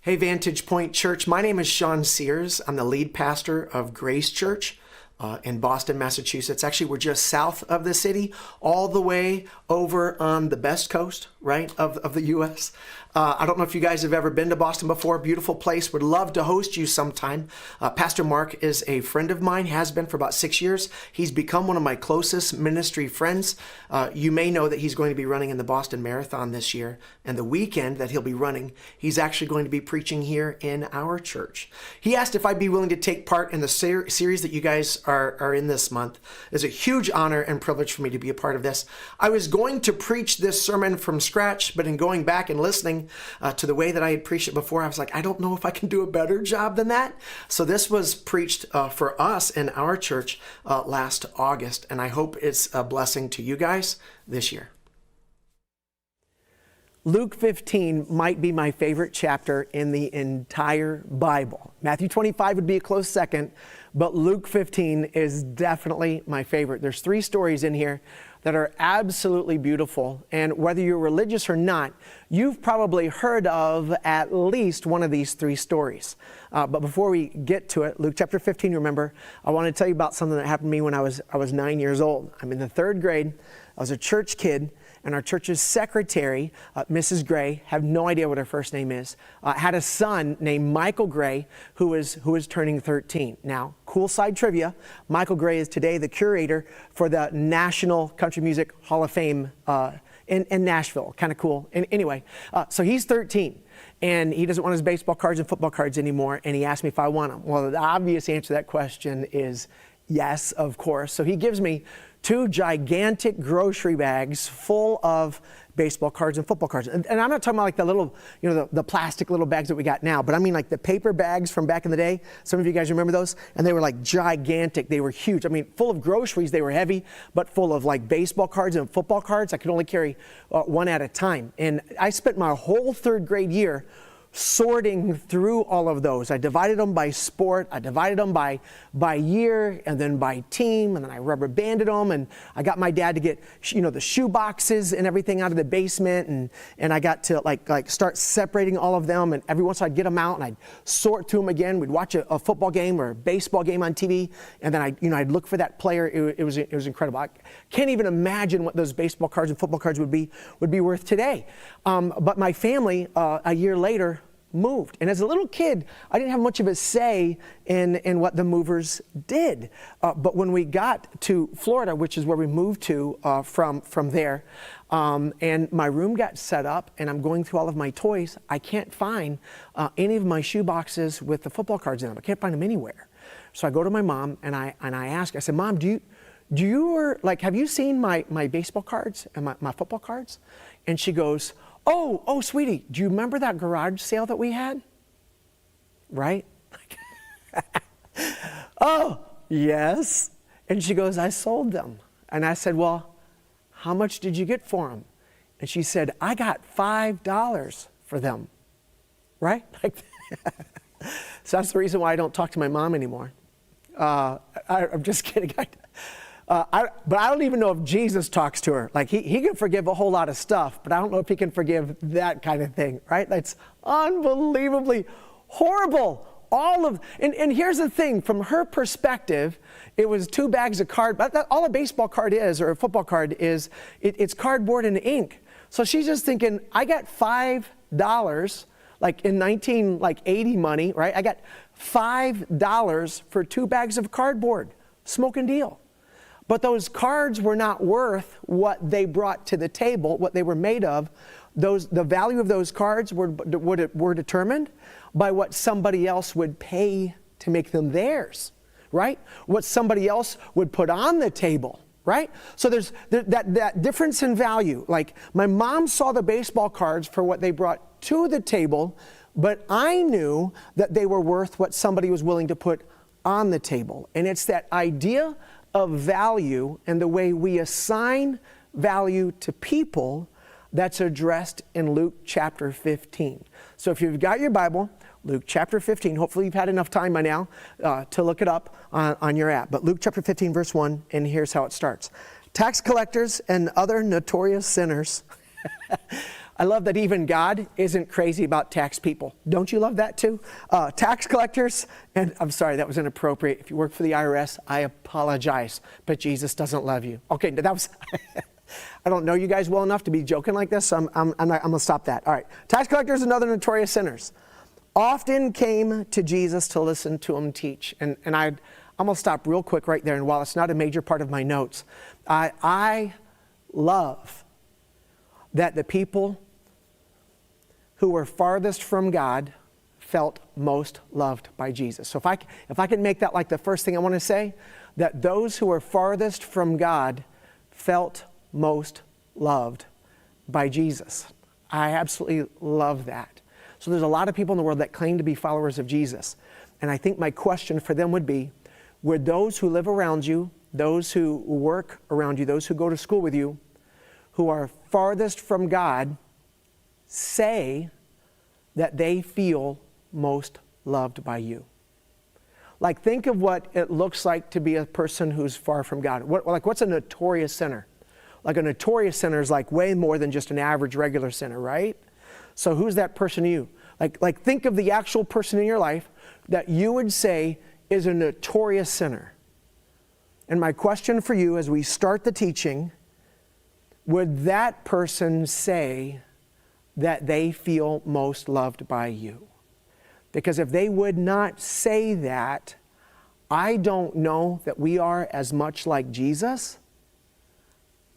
Hey, Vantage Point Church. My name is Sean Sears. I'm the lead pastor of Grace Church in Boston, Massachusetts. Actually, we're just south of the city, all the way over on the best coast, right, of the U.S. I don't know if you guys have ever been to Boston before. Beautiful place. Would love to host you sometime. Pastor Mark is a friend of mine, has been for about 6 years. He's become one of my closest ministry friends. You may know that he's going to be running in the Boston Marathon this year. And the weekend that he'll be running, he's actually going to be preaching here in our church. He asked if I'd be willing to take part in the series that you guys are in this month. It's a huge honor and privilege for me to be a part of this. I was going to preach this sermon from scratch, but in going back and listening to the way that I had preached it before, I was like, I don't know if I can do a better job than that. So this was preached for us in our church last August, and I hope it's a blessing to you guys this year. Luke 15 might be my favorite chapter in the entire Bible. Matthew 25 would be a close second, but Luke 15 is definitely my favorite. There's 3 stories in here that are absolutely beautiful, and whether you're religious or not, you've probably heard of at least one of these 3 stories. But before we get to it, Luke chapter 15, remember, I want to tell you about something that happened to me when I was 9 years old. I'm in the 3rd grade. I was a church kid, and our church's secretary, Mrs. Gray, have no idea what her first name is, had a son named Michael Gray who was turning 13. Now, cool side trivia, Michael Gray is today the curator for the National Country Music Hall of Fame in Nashville. Kind of cool. And anyway, so he's 13. And he doesn't want his baseball cards and football cards anymore, and he asked me if I want them. Well, the obvious answer to that question is yes, of course. So he gives me 2 gigantic grocery bags full of baseball cards and football cards. And I'm not talking about like the little, the plastic little bags that we got now, but I mean like the paper bags from back in the day. Some of you guys remember those? And they were like gigantic. They were huge. I mean, full of groceries. They were heavy, but full of like baseball cards and football cards. I could only carry one at a time. And I spent my whole 3rd grade year sorting through all of those. I divided them by sport, I divided them by year, and then by team, and then I rubber banded them, and I got my dad to get the shoe boxes and everything out of the basement, and I got to like start separating all of them, and every once in a while I'd get them out and I'd sort through them again. We'd watch a football game or a baseball game on TV, and then I'd look for that player. It was incredible. I can't even imagine what those baseball cards and football cards would be worth today. But my family a year later moved. And as a little kid, I didn't have much of a say in what the movers did. But when we got to Florida, which is where we moved to from there, and my room got set up and I'm going through all of my toys, I can't find any of my shoe boxes with the football cards in them. I can't find them anywhere. So I go to my mom and I ask, I said, Mom, have you seen my baseball cards and my football cards? And she goes, Oh, sweetie, do you remember that garage sale that we had? Right? Oh, yes. And she goes, I sold them. And I said, well, how much did you get for them? And she said, I got $5 for them. Right? So that's the reason why I don't talk to my mom anymore. I'm just kidding. But I don't even know if Jesus talks to her. Like he can forgive a whole lot of stuff, but I don't know if he can forgive that kind of thing, right? That's unbelievably horrible. And here's the thing, from her perspective, it was 2 bags of card. But all a baseball card is, or a football card is, it's cardboard and ink. So she's just thinking, I got $5, like in 1980 money, right? I got $5 for 2 bags of cardboard, smoking deal. But those cards were not worth what they brought to the table, what they were made of. The value of those cards were determined by what somebody else would pay to make them theirs, right? What somebody else would put on the table, right? So there's that difference in value. Like my mom saw the baseball cards for what they brought to the table, but I knew that they were worth what somebody was willing to put on the table. And it's that idea of value and the way we assign value to people that's addressed in Luke chapter 15. So if you've got your Bible, Luke chapter 15, hopefully you've had enough time by now to look it up on your app. But Luke chapter 15 verse 1, and here's how it starts. Tax collectors and other notorious sinners I love that even God isn't crazy about tax people. Don't you love that too? Tax collectors, and I'm sorry, that was inappropriate. If you work for the IRS, I apologize, but Jesus doesn't love you. Okay, that was, I don't know you guys well enough to be joking like this, so I'm going to stop that. All right, tax collectors and other notorious sinners often came to Jesus to listen to him teach. And I'm going to stop real quick right there, and while it's not a major part of my notes, I love that the people who were farthest from God felt most loved by Jesus. So if I can make that like the first thing I want to say, that those who were farthest from God felt most loved by Jesus. I absolutely love that. So there's a lot of people in the world that claim to be followers of Jesus. And I think my question for them would be, would those who live around you, those who work around you, those who go to school with you, who are farthest from God, say that they feel most loved by you? Like, think of what it looks like to be a person who's far from God. What's a notorious sinner? Like, a notorious sinner is like way more than just an average regular sinner, right? So who's that person to you? Like think of the actual person in your life that you would say is a notorious sinner. And my question for you as we start the teaching, would that person say that they feel most loved by you? Because if they would not say that, I don't know that we are as much like Jesus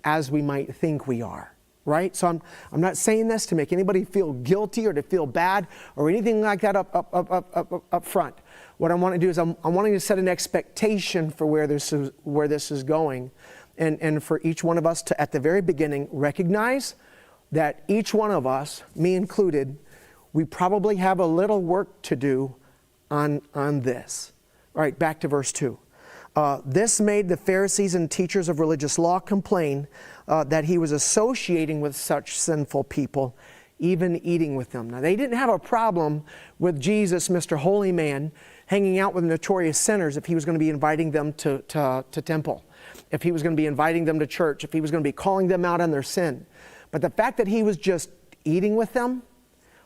as we might think we are, right? So I'm not saying this to make anybody feel guilty or to feel bad or anything like that up front. What I want to do is I'm wanting to set an expectation for where this is going, and for each one of us to, at the very beginning, recognize that each one of us, me included, we probably have a little work to do on this. All right, back to verse 2. This made the Pharisees and teachers of religious law complain that he was associating with such sinful people, even eating with them. Now, they didn't have a problem with Jesus, Mr. Holy Man, hanging out with notorious sinners if he was going to be inviting them to temple, if he was going to be inviting them to church, if he was going to be calling them out on their sin. But the fact that he was just eating with them,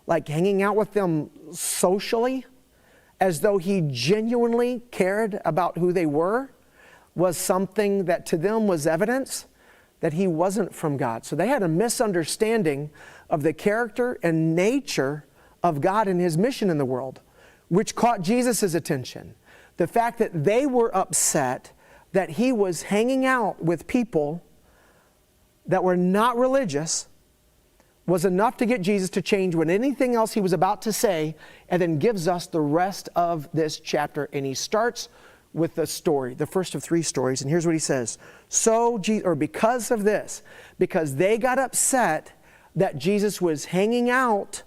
like hanging out with them socially, as though he genuinely cared about who they were, was something that to them was evidence that he wasn't from God. So they had a misunderstanding of the character and nature of God and his mission in the world, which caught Jesus' attention. The fact that they were upset that he was hanging out with people that were not religious was enough to get Jesus to change when anything else he was about to say, and then gives us the rest of this chapter. And he starts with the story, the first of 3 stories. And here's what he says. Because of this, because they got upset that Jesus was hanging out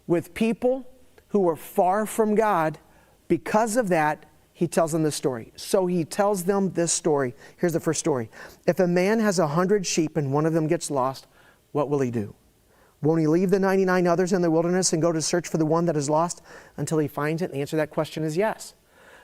with people who were far from God, because of that, he tells them this story. So he tells them this story. Here's the first story. If a man has 100 sheep and one of them gets lost, what will he do? Won't he leave the 99 others in the wilderness and go to search for the one that is lost until he finds it? And the answer to that question is yes.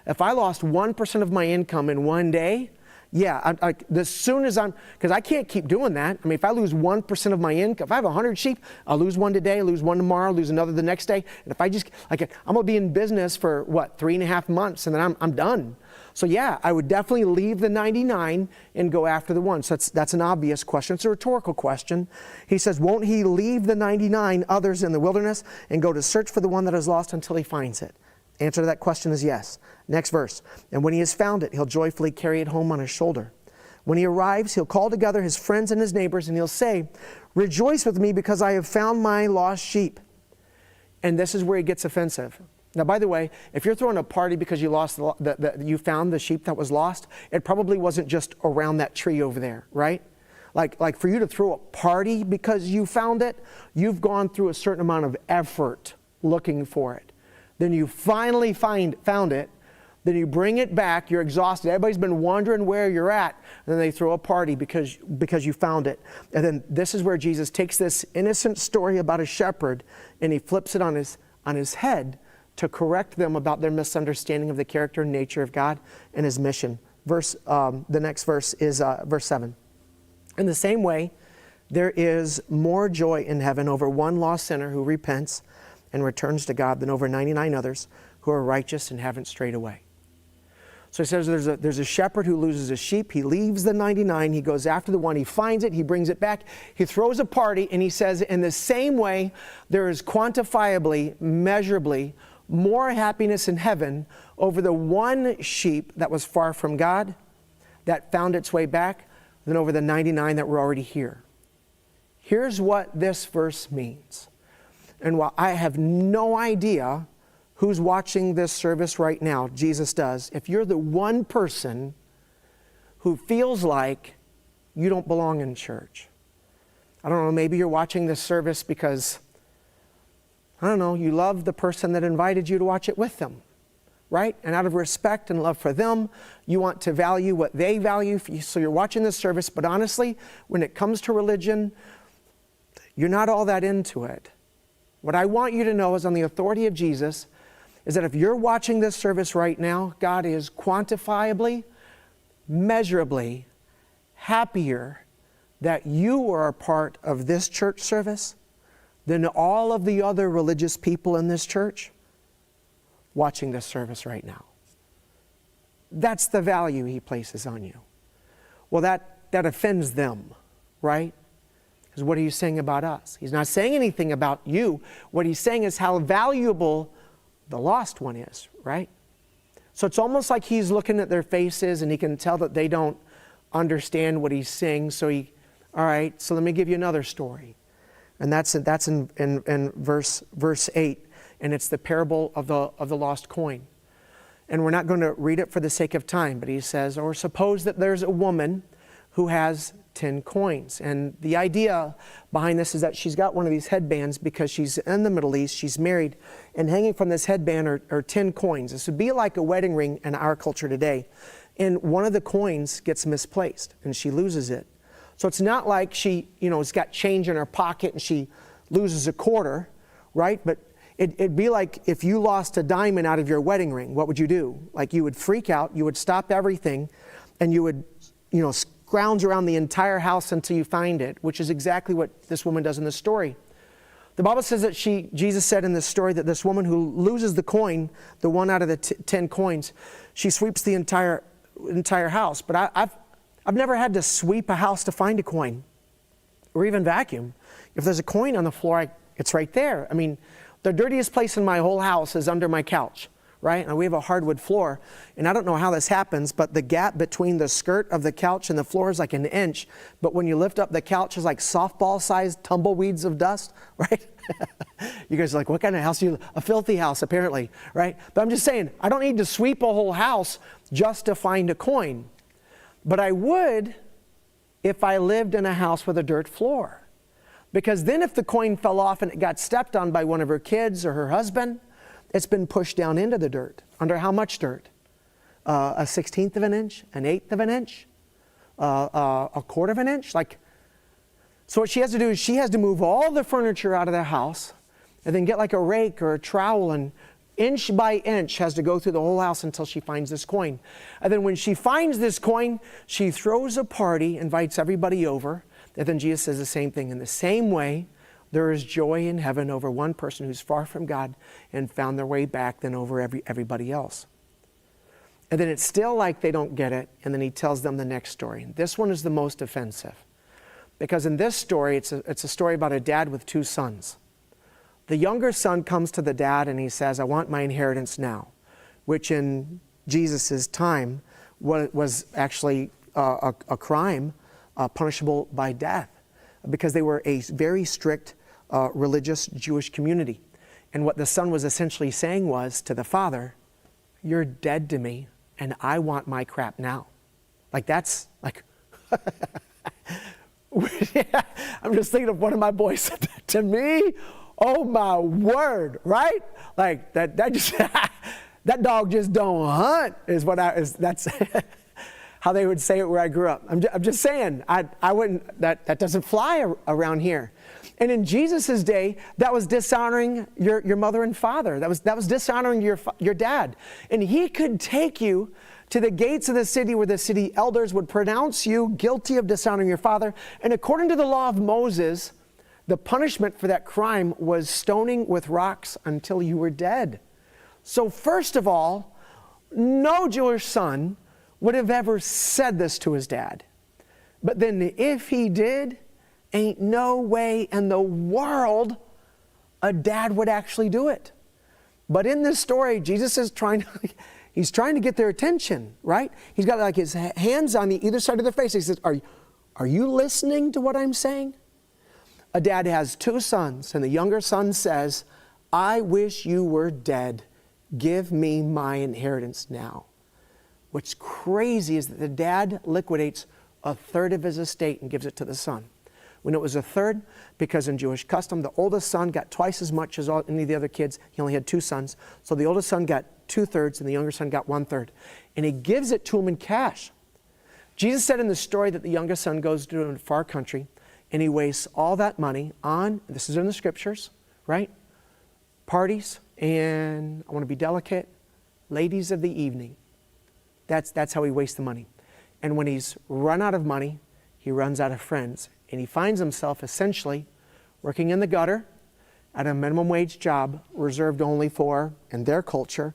If I lost 1% of my income in one day, yeah, as soon as because I can't keep doing that. I mean, if I lose 1% of my income, if I have 100 sheep, I'll lose one today, lose one tomorrow, lose another the next day. And if I just, I'm going to be in business for 3.5 months and then I'm done. So yeah, I would definitely leave the 99 and go after the one. So that's an obvious question. It's a rhetorical question. He says, won't he leave the 99 others in the wilderness and go to search for the one that is lost until he finds it? Answer to that question is yes. Next verse. And when he has found it, he'll joyfully carry it home on his shoulder. When he arrives, he'll call together his friends and his neighbors, and he'll say, rejoice with me because I have found my lost sheep. And this is where he gets offensive. Now, by the way, if you're throwing a party because you lost you found the sheep that was lost, it probably wasn't just around that tree over there, right? Like for you to throw a party because you found it, you've gone through a certain amount of effort looking for it. Then you finally found it, then you bring it back, you're exhausted, everybody's been wondering where you're at, and then they throw a party because you found it. And then this is where Jesus takes this innocent story about a shepherd and he flips it on his head to correct them about their misunderstanding of the character and nature of God and his mission. The next verse is verse 7. In the same way, There is more joy in heaven over one lost sinner who repents and returns to God than over 99 others who are righteous and haven't strayed away. So he says there's a shepherd who loses a sheep. He leaves the 99. He goes after the one. He finds it. He brings it back. He throws a party. And he says, in the same way, there is quantifiably, measurably more happiness in heaven over the one sheep that was far from God, that found its way back, than over the 99 that were already here. Here's what this verse means. And while I have no idea who's watching this service right now, Jesus does. If you're the one person who feels like you don't belong in church, I don't know, maybe you're watching this service because, I don't know, you love the person that invited you to watch it with them, right? And out of respect and love for them, you want to value what they value, so you're watching this service, but honestly, when it comes to religion, you're not all that into it. What I want you to know is, on the authority of Jesus, is that if you're watching this service right now, God is quantifiably, measurably happier that you are a part of this church service than all of the other religious people in this church watching this service right now. That's the value he places on you. Well, that offends them, right? Because what are you saying about us? He's not saying anything about you. What he's saying is how valuable the lost one is, right? So it's almost like he's looking at their faces and he can tell that they don't understand what he's saying. So all right, so let me give you another story. And that's in verse 8. And it's the parable of the lost coin. And we're not going to read it for the sake of time, but he says, or suppose that there's a woman who has 10 coins. And the idea behind this is that she's got one of these headbands because she's in the Middle East, she's married, and hanging from this headband are 10 coins. This would be like a wedding ring in our culture today. And one of the coins gets misplaced and she loses it. So it's not like she, has got change in her pocket and she loses a quarter, right? But it'd be like if you lost a diamond out of your wedding ring, what would you do? Like, you would freak out, you would stop everything, and you would, scrounge around the entire house until you find it, which is exactly what this woman does in this story. The Bible says that Jesus said in this story that this woman who loses the coin, the one out of the 10 coins, she sweeps the entire house. But I've never had to sweep a house to find a coin, or even vacuum. If there's a coin on the floor, it's right there. I mean, the dirtiest place in my whole house is under my couch, right? And we have a hardwood floor, and I don't know how this happens, but the gap between the skirt of the couch and the floor is like an inch. But when you lift up the couch, it's like softball-sized tumbleweeds of dust, right? You guys are like, what kind of house are you? A filthy house, apparently, right? But I'm just saying, I don't need to sweep a whole house just to find a coin. But I would if I lived in a house with a dirt floor. Because then if the coin fell off and it got stepped on by one of her kids or her husband, it's been pushed down into the dirt. Under how much dirt? A 1/16 of an inch? An 1/8 of an inch? A 1/4 of an inch? So what she has to do is she has to move all the furniture out of the house and then get like a rake or a trowel, and inch by inch has to go through the whole house until she finds this coin. And then when she finds this coin, she throws a party, invites everybody over. And then Jesus says the same thing. In the same way, there is joy in heaven over one person who's far from God and found their way back than over everybody else. And then it's still like they don't get it. And then he tells them the next story. And this one is the most offensive. Because in this story, it's a story about a dad with 2 sons. The younger son comes to the dad and he says, I want my inheritance now. Which in Jesus' time was actually a crime punishable by death. Because they were a very strict religious Jewish community. And what the son was essentially saying was to the father, you're dead to me and I want my crap now. That's like, I'm just thinking of one of my boys said that to me. Oh my word, right? Like that just, that dog just don't hunt that's how they would say it where I grew up. I'm just saying, I wouldn't, that doesn't fly around here. And in Jesus' day, that was dishonoring your mother and father. That was dishonoring your dad. And he could take you to the gates of the city where the city elders would pronounce you guilty of dishonoring your father. And according to the law of Moses, the punishment for that crime was stoning with rocks until you were dead. So first of all, no Jewish son would have ever said this to his dad. But then if he did, ain't no way in the world a dad would actually do it. But in this story, Jesus is he's trying to get their attention, right? He's got like his hands on either side of their face. He says, are you listening to what I'm saying? A dad has two sons, and the younger son says, I wish you were dead. Give me my inheritance now. What's crazy is that the dad liquidates a third of his estate and gives it to the son. When it was a third, because in Jewish custom, the oldest son got twice as much as any of the other kids. He only had two sons. So the oldest son got 2/3 and the younger son got 1/3. And he gives it to him in cash. Jesus said in the story that the youngest son goes to a far country and he wastes all that money on, this is in the scriptures, right? Parties and, I want to be delicate, ladies of the evening. That's how he wastes the money. And when he's run out of money, he runs out of friends. And he finds himself essentially working in the gutter at a minimum wage job reserved only for, in their culture,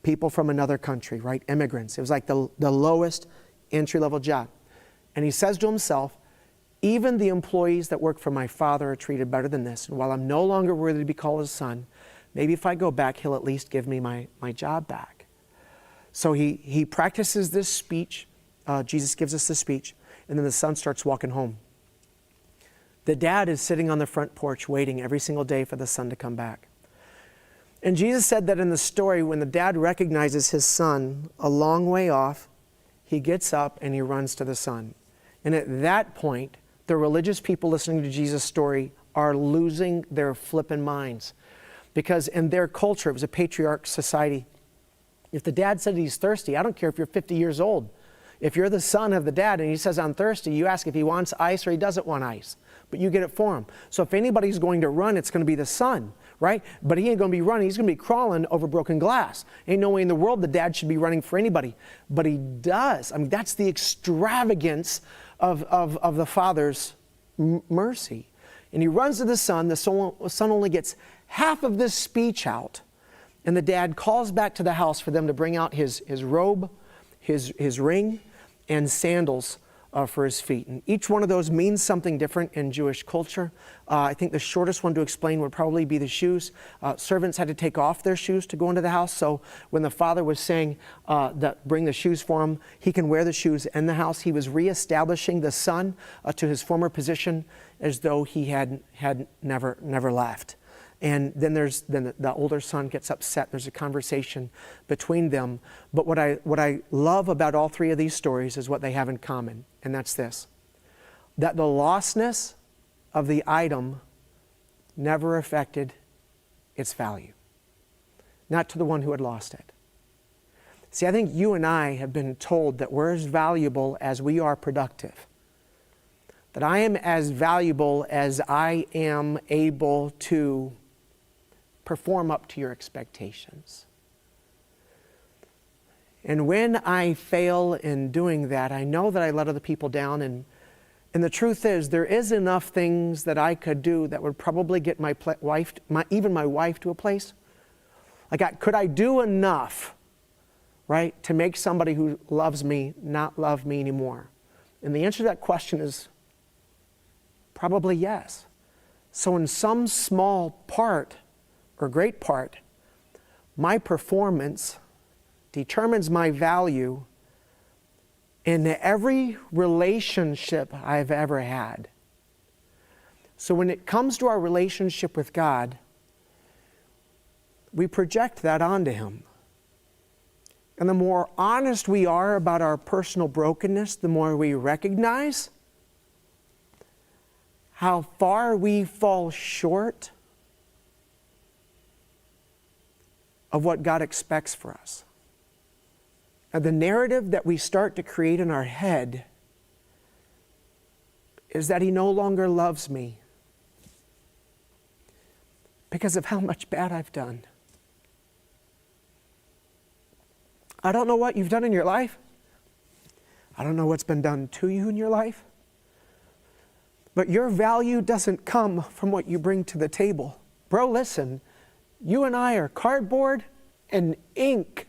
people from another country, right? Immigrants. It was like the lowest entry-level job. And he says to himself, even the employees that work for my father are treated better than this. And while I'm no longer worthy to be called his son, maybe if I go back, he'll at least give me my job back. So he practices this speech. Jesus gives us the speech. And then the son starts walking home. The dad is sitting on the front porch waiting every single day for the son to come back. And Jesus said that in the story, when the dad recognizes his son a long way off, he gets up and he runs to the son. And at that point, the religious people listening to Jesus' story are losing their flippin' minds. Because in their culture, it was a patriarch society. If the dad said he's thirsty, I don't care if you're 50 years old. If you're the son of the dad and he says, I'm thirsty, you ask if he wants ice or he doesn't want ice. But you get it for him. So if anybody's going to run, it's going to be the son, right? But he ain't going to be running. He's going to be crawling over broken glass. Ain't no way in the world the dad should be running for anybody. But he does. I mean, that's the extravagance of the father's mercy. And he runs to the son. The son only gets half of this speech out. And the dad calls back to the house for them to bring out his robe, his ring, and sandals for his feet. And each one of those means something different in Jewish culture. I think the shortest one to explain would probably be the shoes. Servants had to take off their shoes to go into the house. So when the father was saying that bring the shoes for him, he can wear the shoes in the house. He was reestablishing the son to his former position as though he had never left. And then the older son gets upset. There's a conversation between them. But what I love about all three of these stories is what they have in common. And that's this: that the lostness of the item never affected its value. Not to the one who had lost it. See, I think you and I have been told that we're as valuable as we are productive. That I am as valuable as I am able to perform up to your expectations. And when I fail in doing that, I know that I let other people down. And the truth is, there is enough things that I could do that would probably get even my wife to a place. Like, could I do enough, right, to make somebody who loves me not love me anymore? And the answer to that question is probably yes. So in some small part, or great part, my performance determines my value in every relationship I've ever had. So when it comes to our relationship with God, we project that onto Him. And the more honest we are about our personal brokenness, the more we recognize how far we fall short of what God expects for us. And the narrative that we start to create in our head is that He no longer loves me. because of how much bad I've done. I don't know what you've done in your life. I don't know what's been done to you in your life. But your value doesn't come from what you bring to the table. Bro, listen, you and I are cardboard and ink.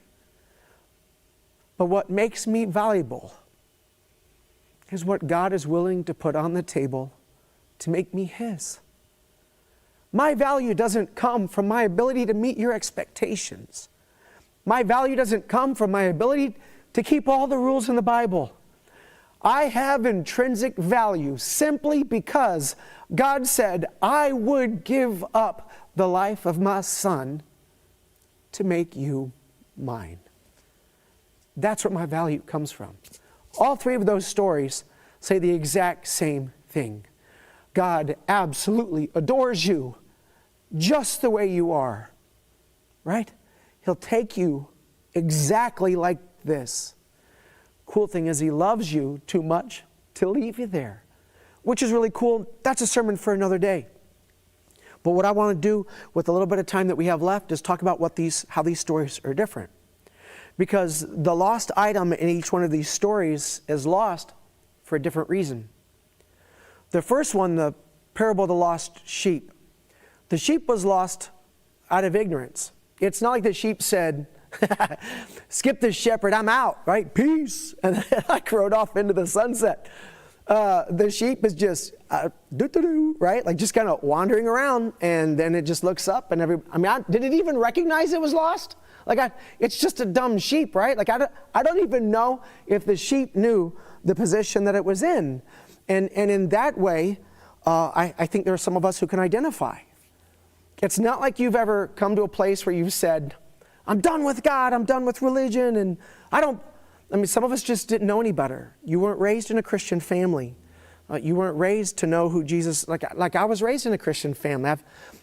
But what makes me valuable is what God is willing to put on the table to make me His. My value doesn't come from my ability to meet your expectations. My value doesn't come from my ability to keep all the rules in the Bible. I have intrinsic value simply because God said I would give up the life of my son to make you mine. That's where my value comes from. All three of those stories say the exact same thing. God absolutely adores you just the way you are, right? He'll take you exactly like this. Cool thing is He loves you too much to leave you there, which is really cool. That's a sermon for another day. But what I want to do with a little bit of time that we have left is talk about how these stories are different. Because the lost item in each one of these stories is lost for a different reason. The first one, the parable of the lost sheep. The sheep was lost out of ignorance. It's not like the sheep said, skip this shepherd, I'm out, right? Peace. And then I rode off into the sunset. The sheep is just, right? Like just kind of wandering around, and then it just looks up and did it even recognize it was lost? It's just a dumb sheep, right? I don't even know if the sheep knew the position that it was in. And in that way, I think there are some of us who can identify. It's not like you've ever come to a place where you've said, I'm done with God, I'm done with religion, and some of us just didn't know any better. You weren't raised in a Christian family. You weren't raised to know who Jesus, like I was raised in a Christian family.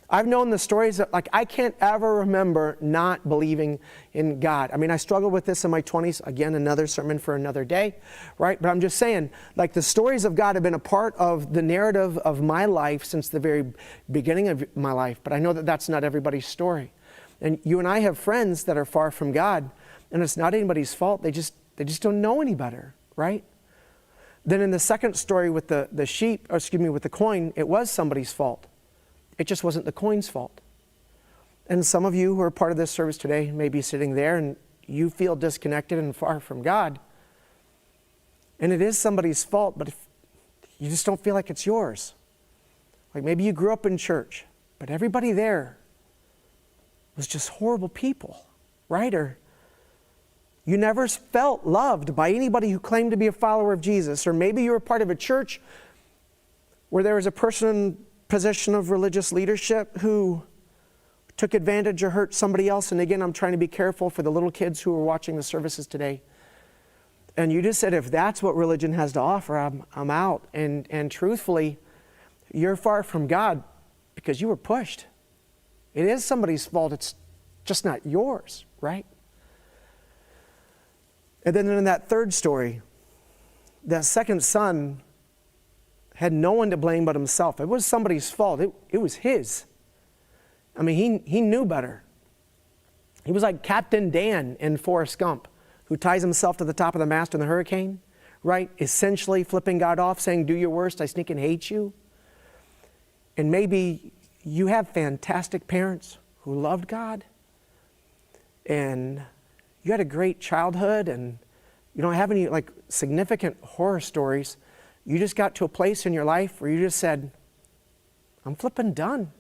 I've known the stories that, I can't ever remember not believing in God. I struggled with this in my 20s. Again, another sermon for another day, right? But I'm just saying, the stories of God have been a part of the narrative of my life since the very beginning of my life. But I know that that's not everybody's story. And you and I have friends that are far from God, and it's not anybody's fault. They just don't know any better, right? Then in the second story with with the coin, it was somebody's fault. It just wasn't the coin's fault. And some of you who are part of this service today may be sitting there and you feel disconnected and far from God. And it is somebody's fault, but you just don't feel like it's yours. Maybe you grew up in church, but everybody there was just horrible people, right? Or you never felt loved by anybody who claimed to be a follower of Jesus. Or maybe you were part of a church where there was a person in position of religious leadership who took advantage or hurt somebody else. And again, I'm trying to be careful for the little kids who are watching the services today. And you just said, if that's what religion has to offer, I'm out. And truthfully, you're far from God because you were pushed. It is somebody's fault. It's just not yours, right? And then in that third story, that second son had no one to blame but himself. It was somebody's fault. It was his. He knew better. He was like Captain Dan in Forrest Gump, who ties himself to the top of the mast in the hurricane, right? Essentially flipping God off, saying, do your worst, I sneak and hate you. And maybe you have fantastic parents who loved God, and you had a great childhood, and you don't have any significant horror stories. You just got to a place in your life where you just said, I'm flipping done.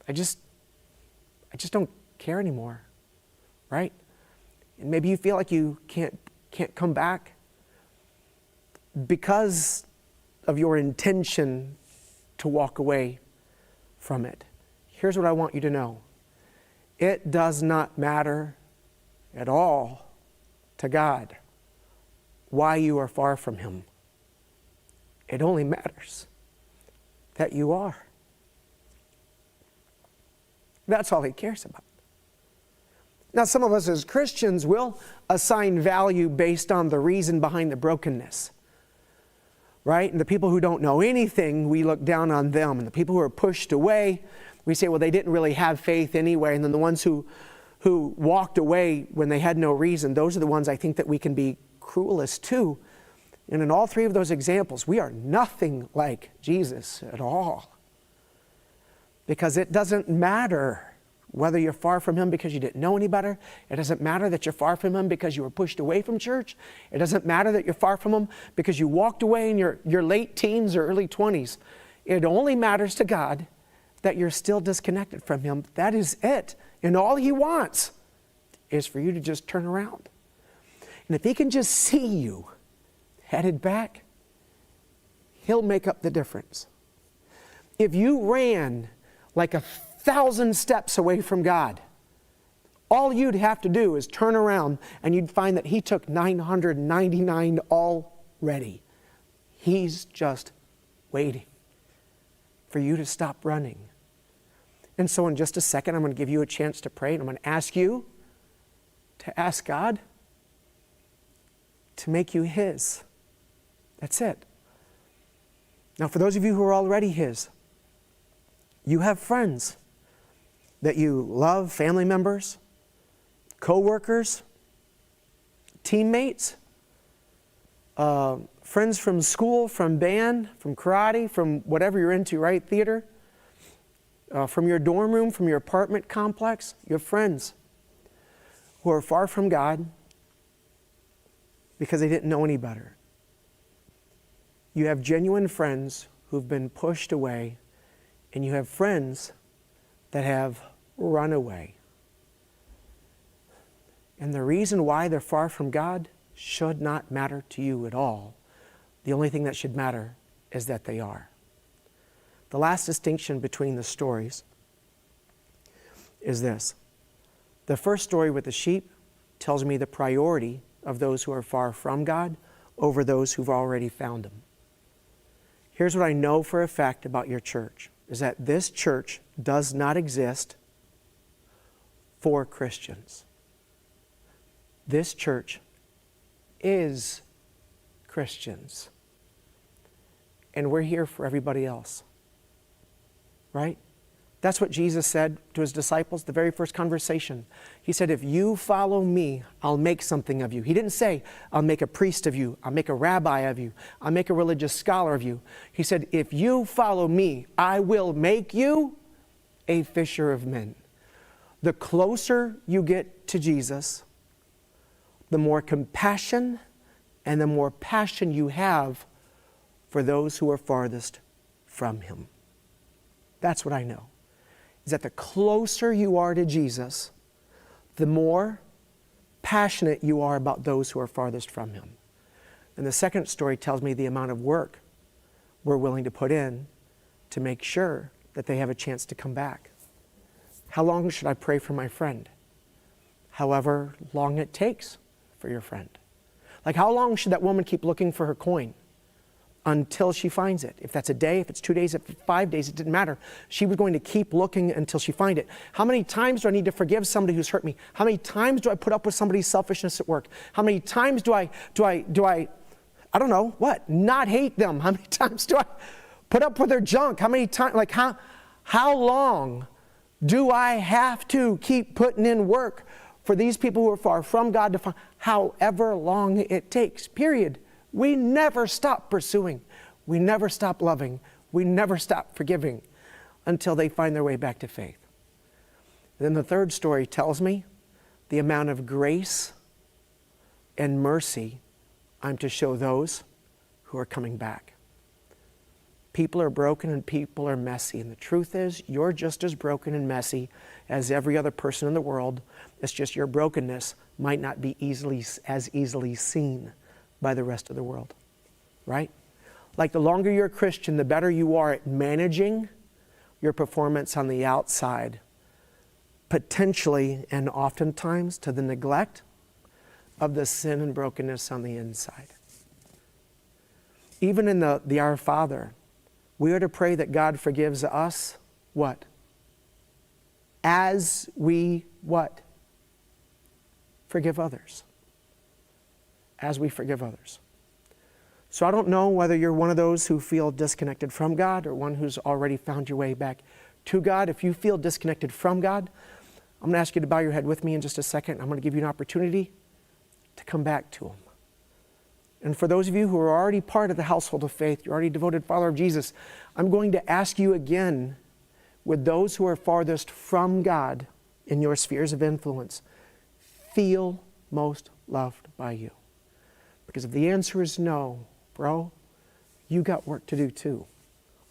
I just don't care anymore, right? And maybe you feel like you can't come back because of your intention to walk away from it. Here's what I want you to know. It does not matter at all to God why you are far from Him. It only matters that you are. That's all He cares about. Now, some of us as Christians will assign value based on the reason behind the brokenness, right? And the people who don't know anything, we look down on them. And the people who are pushed away, We say, well, they didn't really have faith anyway. And then the ones who walked away when they had no reason, those are the ones I think that we can be cruelest to. And in all three of those examples, we are nothing like Jesus at all. Because it doesn't matter whether you're far from Him because you didn't know any better. It doesn't matter that you're far from Him because you were pushed away from church. It doesn't matter that you're far from Him because you walked away in your late teens or early 20s. It only matters to God that you're still disconnected from Him. That is it. And all He wants is for you to just turn around. And if He can just see you headed back, He'll make up the difference. If you ran like 1,000 steps away from God, all you'd have to do is turn around and you'd find that He took 999 already. He's just waiting for you to stop running. And so in just a second, I'm going to give you a chance to pray, and I'm going to ask you to ask God to make you His. That's it. Now, for those of you who are already His, you have friends that you love, family members, co-workers, teammates, friends from school, from band, from karate, from whatever you're into, right? Theater, from your dorm room, from your apartment complex. You have friends who are far from God because they didn't know any better. You have genuine friends who've been pushed away, and you have friends that have run away. And the reason why they're far from God should not matter to you at all. The only thing that should matter is that they are. The last distinction between the stories is this. The first story with the sheep tells me the priority of those who are far from God over those who've already found Him. Here's what I know for a fact about your church, is that this church does not exist for Christians. This church is Christians. And we're here for everybody else. Right? That's what Jesus said to His disciples, the very first conversation. He said, if you follow me, I'll make something of you. He didn't say, I'll make a priest of you. I'll make a rabbi of you. I'll make a religious scholar of you. He said, if you follow me, I will make you a fisher of men. The closer you get to Jesus, the more compassion and the more passion you have for those who are farthest from Him. That's what I know, is that the closer you are to Jesus, the more passionate you are about those who are farthest from Him. And the second story tells me the amount of work we're willing to put in to make sure that they have a chance to come back. How long should I pray for my friend? However long it takes for your friend. Like, how long should that woman keep looking for her coin? Until she finds it. If that's a day, if it's 2 days, if it's 5 days, it didn't matter. She was going to keep looking until she finds it. How many times do I need to forgive somebody who's hurt me? How many times do I put up with somebody's selfishness at work? How many times do I don't know, what? Not hate them? How many times do I put up with their junk? How many times, like how long do I have to keep putting in work for these people who are far from God to find, however long it takes, period. We never stop pursuing. We never stop loving. We never stop forgiving until they find their way back to faith. And then the third story tells me the amount of grace and mercy I'm to show those who are coming back. People are broken and people are messy. And the truth is, you're just as broken and messy as every other person in the world. It's just your brokenness might not be as easily seen by the rest of the world, right? Like, the longer you're a Christian, the better you are at managing your performance on the outside, potentially and oftentimes to the neglect of the sin and brokenness on the inside. Even in the Our Father, we are to pray that God forgives us, what? As we, what? Forgive others. As we forgive others. So I don't know whether you're one of those who feel disconnected from God or one who's already found your way back to God. If you feel disconnected from God, I'm going to ask you to bow your head with me in just a second. I'm going to give you an opportunity to come back to Him. And for those of you who are already part of the household of faith, you're already a devoted follower of Jesus, I'm going to ask you again, with those who are farthest from God in your spheres of influence, feel most loved by you? Because if the answer is no, bro, you got work to do too.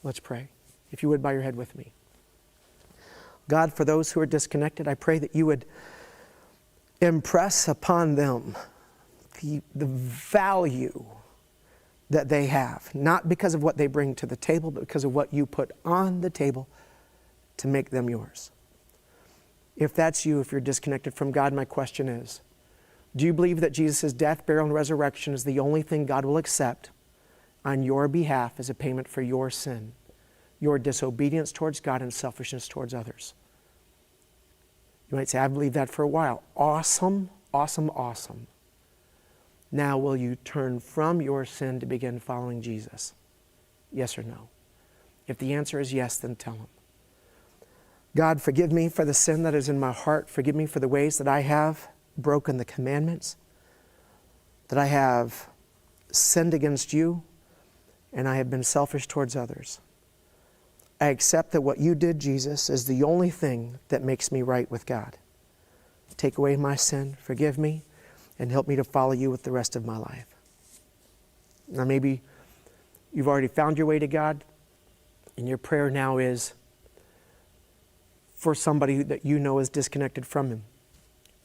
Let's pray. If you would, bow your head with me. God, for those who are disconnected, I pray that you would impress upon them the value that they have, not because of what they bring to the table, but because of what you put on the table to make them yours. If that's you, if you're disconnected from God, my question is, do you believe that Jesus' death, burial, and resurrection is the only thing God will accept on your behalf as a payment for your sin, your disobedience towards God, and selfishness towards others? You might say, I believed that for a while. Awesome, awesome, awesome. Now will you turn from your sin to begin following Jesus? Yes or no? If the answer is yes, then tell Him. God, forgive me for the sin that is in my heart. Forgive me for the ways that I have broken the commandments, that I have sinned against you, and I have been selfish towards others. I accept that what you did, Jesus, is the only thing that makes me right with God. Take away my sin, forgive me, and help me to follow you with the rest of my life. Now maybe you've already found your way to God, and your prayer now is for somebody that you know is disconnected from Him,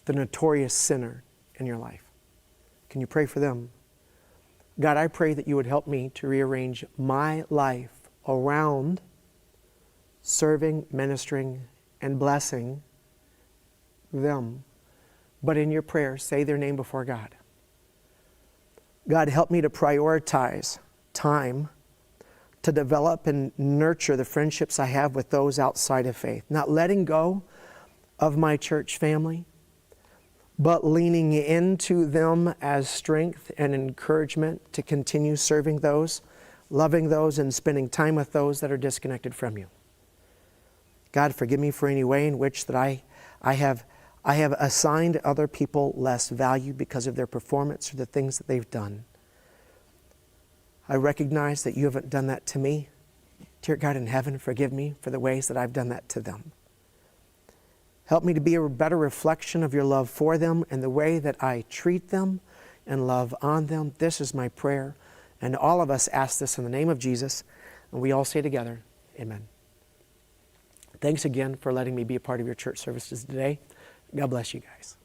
the notorious sinner in your life. Can you pray for them? God, I pray that you would help me to rearrange my life around serving, ministering, and blessing them. But in your prayer, say their name before God. God, help me to prioritize time to develop and nurture the friendships I have with those outside of faith. Not letting go of my church family, but leaning into them as strength and encouragement to continue serving those, loving those, and spending time with those that are disconnected from you. God, forgive me for any way in which that I have assigned other people less value because of their performance or the things that they've done. I recognize that you haven't done that to me. Dear God in heaven, forgive me for the ways that I've done that to them. Help me to be a better reflection of your love for them and the way that I treat them and love on them. This is my prayer. And all of us ask this in the name of Jesus. And we all say together, amen. Thanks again for letting me be a part of your church services today. God bless you guys.